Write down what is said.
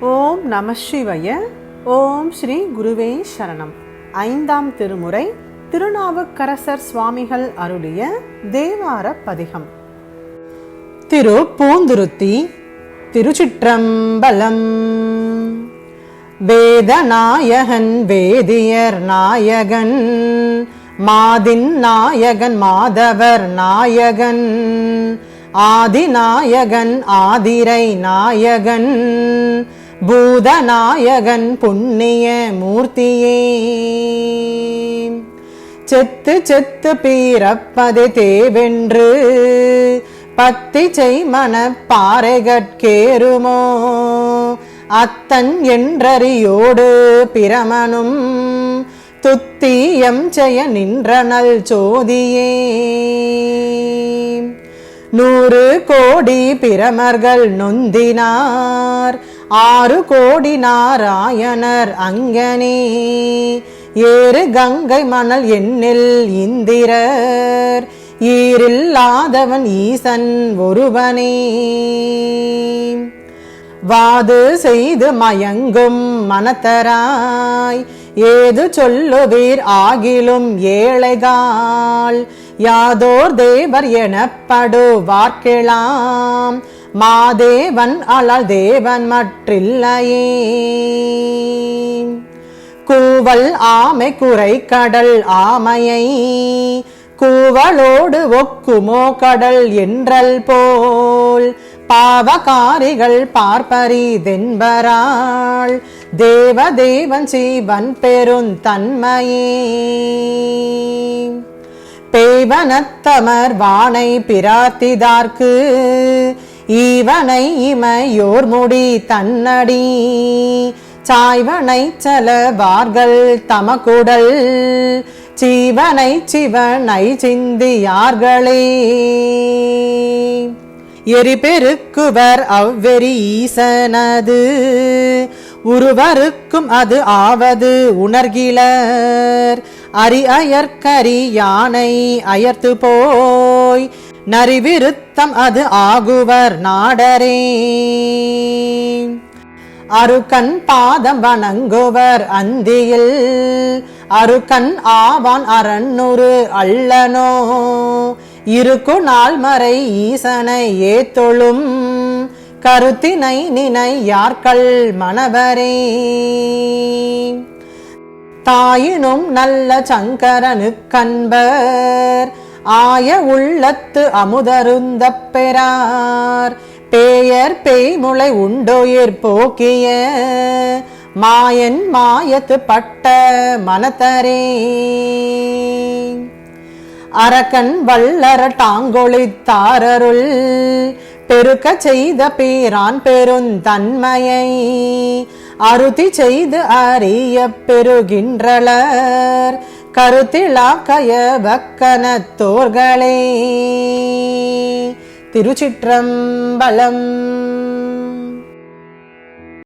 ஓம் நம சிவாய. ஓம் ஸ்ரீ குருவே சரணம். ஐந்தாம் திருமுறை திருநாவுக்கரசர் சுவாமிகள் அருளிய தேவார பதிகம். திரு பூந்துருத்தி. திருச்சிற்றம்பலம். வேதநாயகன் வேதியர் நாயகன், மாதின் நாயகன் மாதவர் நாயகன், ஆதிநாயகன் ஆதிரை நாயகன், பூதநாயகன் புண்ணிய மூர்த்தியே. செத்து செத்து பீரப்பது தேவென்று பத்தி செய்மன பாறைகட்கேருமோ, அத்தன் என்றறியோடு பிரமனும் துத்தியம் செய்ய நின்றனல் சோதியே. 100 கோடி பிரமர்கள் நொந்தினார், 6 கோடி நாராயணர் அங்கனே, 7 கங்கை மணல் எண்ணில் இந்திரர், ஈரில்லாதவன் ஈசன் ஒருவனே. வாது செய்து மயங்கும் மனத்தராய், ஏது சொல்லுவீர் ஆகிலும் ஏழைகால், யாதோர் தேவர் எனப்படுவார்க்கெலாம், மாதேவன் அழல் தேவன் மற்றில்லையே. கூவல் ஆமை குறை கடல் ஆமையை, கூவலோடு ஒக்குமோ கடல் என்றல் போல், பாவகாரிகள் பார்ப்பரிதென்பராள், தேவதேவன் சிவன் பெருந்தன்மையே. பேவனத்தமர் வானை பிரார்த்திதார்க்கு, ஈவனை இமையோர் முடி தன்னடி, சாய்வனை செலவார்கள் தமக்குடல், சீவனை சிவனை சிந்தியார்களே. எரிபெருக்குவர் அவ்வெறி ஈசனது, உருவருக்கும் அது ஆவது உணர்கிலர், அரி அயற்கரி யானை அயர்த்து போய், நரிவிருத்தம் அது ஆகுவர் நாடரே. அருக்கன் பாதம் வணங்குவர் அந்தியில், அருக்கன் ஆவான் அரண்ணுரு அல்லனோ, இருக்கு நாள்மறை ஈசனை ஏத்தொழும், கருத்தினை நினை யார்கள் மணவரே. தாயினும் நல்ல சங்கரனுக்கன்பர், ஆய உள்ளத்து அமுதருந்த பெறார், பேயர் பேய்முளை உண்டோயிர் போக்கிய, மாயன் மாயத்து பட்ட மனத்தரே. அரக்கன் வல்லர டாங்கொழித்தாரருள், பெருக்க செய்த பேரான் பெருந்தன்மையை, அருதி செய்து அறிய பெறுகின்றளர், கருத்திலாக்கய வக்கனத்தோர்களே. திருச்சிற்றம்பலம்.